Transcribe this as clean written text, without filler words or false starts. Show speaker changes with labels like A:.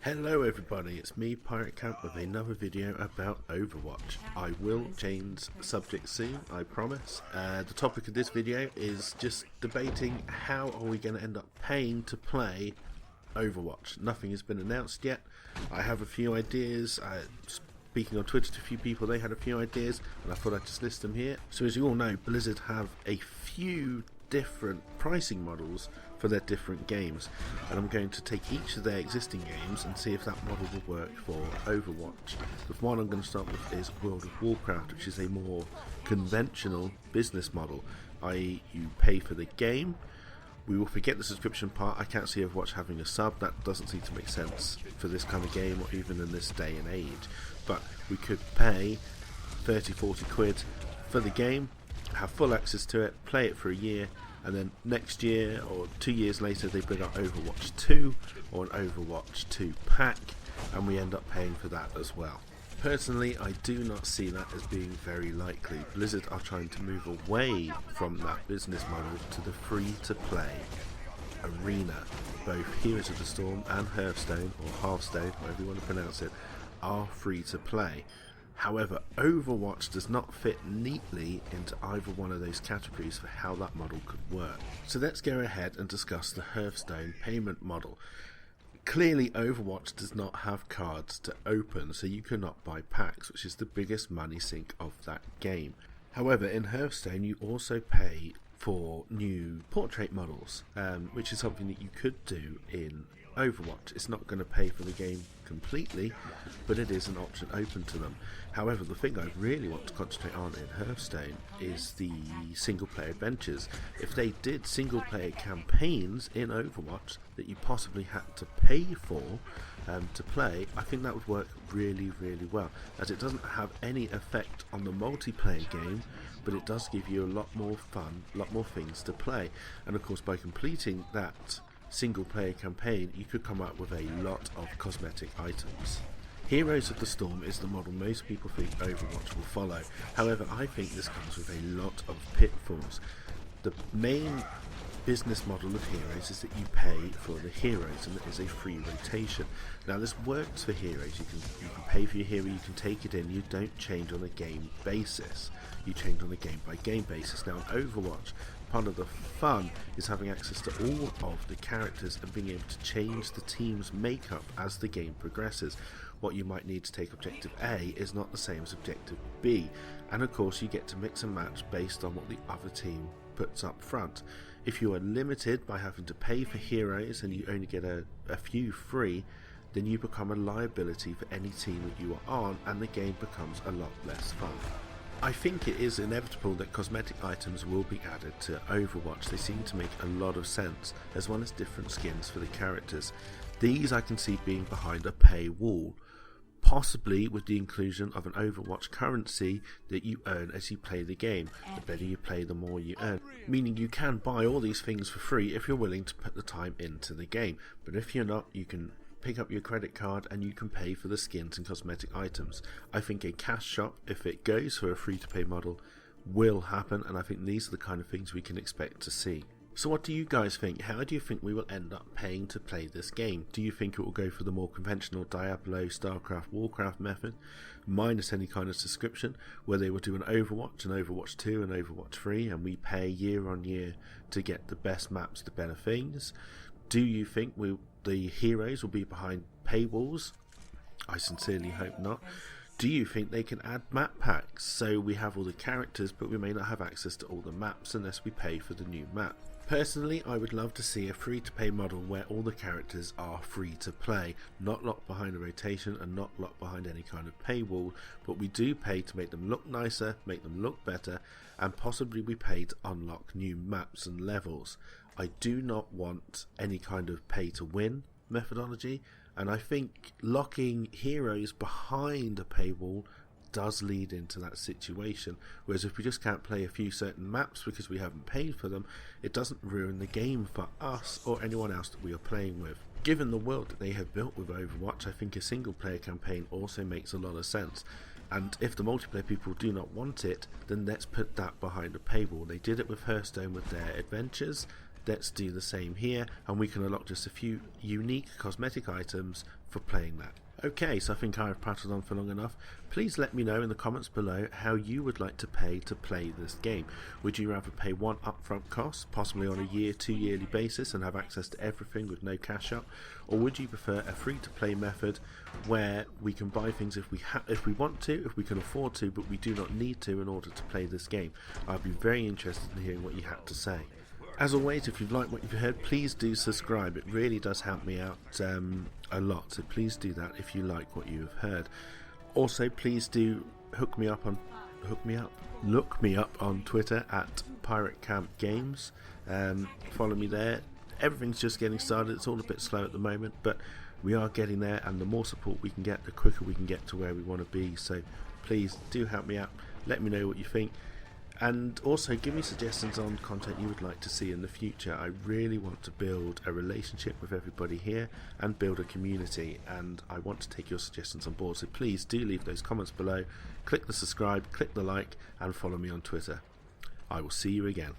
A: Hello everybody, it's me Pirate Camp with another video about Overwatch. I will change subject soon, I promise. The topic of this video is just debating how are we going to end up paying to play Overwatch. Nothing has been announced yet. I have a few ideas. Speaking on Twitter to a few people, they had a few ideas and I thought I'd just list them here. So as you all know, Blizzard have a few different pricing models for their different games, and I'm going to take each of their existing games and see if that model will work for Overwatch. The one I'm going to start with is World of Warcraft, which is a more conventional business model, i.e. you pay for the game. We will forget the subscription part. I can't see Overwatch having a sub. That doesn't seem to make sense for this kind of game or even in this day and age, but we could pay 30-40 quid for the game, have full access to it, play it for a year, and then next year or 2 years later they bring out Overwatch 2 or an Overwatch 2 pack, and we end up paying for that as well. Personally, I do not see that as being very likely. Blizzard are trying to move away from that business model to the free-to-play arena. Both Heroes of the Storm and Hearthstone, or Hearthstone, however you want to pronounce it, are free-to-play. However, Overwatch does not fit neatly into either one of those categories for how that model could work. So let's go ahead and discuss the Hearthstone payment model. Clearly Overwatch does not have cards to open, so you cannot buy packs, which is the biggest money sink of that game. However, in Hearthstone you also pay for new portrait models, which is something that you could do in Overwatch. It's not going to pay for the game completely, but it is an option open to them. However, the thing I really want to concentrate on in Hearthstone is the single player adventures. If they did single player campaigns in Overwatch that you possibly had to pay for to play, I think that would work really well, as it doesn't have any effect on the multiplayer game, but it does give you a lot more fun, a lot more things to play. And of course, by completing that single player campaign you could come up with a lot of cosmetic items. Heroes of the Storm is the model most people think Overwatch will follow. However, I think this comes with a lot of pitfalls. The main business model of Heroes is that you pay for the heroes, and it is a free rotation. Now this works for heroes. You can pay for your hero, you can take it in, you don't change on a game basis, you change on a game by game basis. Now in Overwatch, part of the fun is having access to all of the characters and being able to change the team's makeup as the game progresses. What you might need to take objective A is not the same as objective B, and of course you get to mix and match based on what the other team puts up front. If you are limited by having to pay for heroes and you only get a few free, then you become a liability for any team that you are on, and the game becomes a lot less fun. I think it is inevitable that cosmetic items will be added to Overwatch. They seem to make a lot of sense, as well as different skins for the characters. These I can see being behind a paywall, possibly with the inclusion of an Overwatch currency that you earn as you play the game. The better you play, the more you earn, meaning you can buy all these things for free if you're willing to put the time into the game. But if you're not, you can pick up your credit card and you can pay for the skins and cosmetic items. I think a cash shop, if it goes for a free-to-play model, will happen, and I think these are the kind of things we can expect to see. So what do you guys think? How do you think we will end up paying to play this game? Do you think it will go for the more conventional Diablo, StarCraft, Warcraft method, minus any kind of subscription, where they will do an Overwatch, an Overwatch 2, and Overwatch 3, and we pay year on year to get the best maps, the better things? Do you think the heroes will be behind paywalls? I sincerely hope not. Do you think they can add map packs, so we have all the characters but we may not have access to all the maps unless we pay for the new map? Personally, I would love to see a free-to-play model where all the characters are free to play, not locked behind a rotation and not locked behind any kind of paywall, but we do pay to make them look nicer, make them look better, and possibly we pay to unlock new maps and levels. I do not want any kind of pay-to-win methodology, and I think locking heroes behind a paywall does lead into that situation, whereas if we just can't play a few certain maps because we haven't paid for them, it doesn't ruin the game for us or anyone else that we are playing with. Given the world that they have built with Overwatch, I think a single player campaign also makes a lot of sense, and if the multiplayer people do not want it, then let's put that behind a paywall. They did it with Hearthstone with their adventures, let's do the same here, and we can unlock just a few unique cosmetic items for playing that. Okay, so I think I've prattled on for long enough. Please let me know in the comments below how you would like to pay to play this game. Would you rather pay one upfront cost, possibly on a two-yearly basis, and have access to everything with no cash up? Or would you prefer a free-to-play method where we can buy things if we want to, if we can afford to, but we do not need to in order to play this game? I'd be very interested in hearing what you have to say. As always, if you've liked what you've heard, please do subscribe. It really does help me out a lot, so please do that if you like what you have heard. Also, please do look me up on Twitter at Pirate Camp Games. Follow me there. Everything's just getting started. It's all a bit slow at the moment, but we are getting there, and the more support we can get, the quicker we can get to where we want to be. So please do help me out. Let me know what you think. And also give me suggestions on content you would like to see in the future. I really want to build a relationship with everybody here and build a community, and I want to take your suggestions on board. So please do leave those comments below, click the subscribe, click the like, and follow me on Twitter. I will see you again.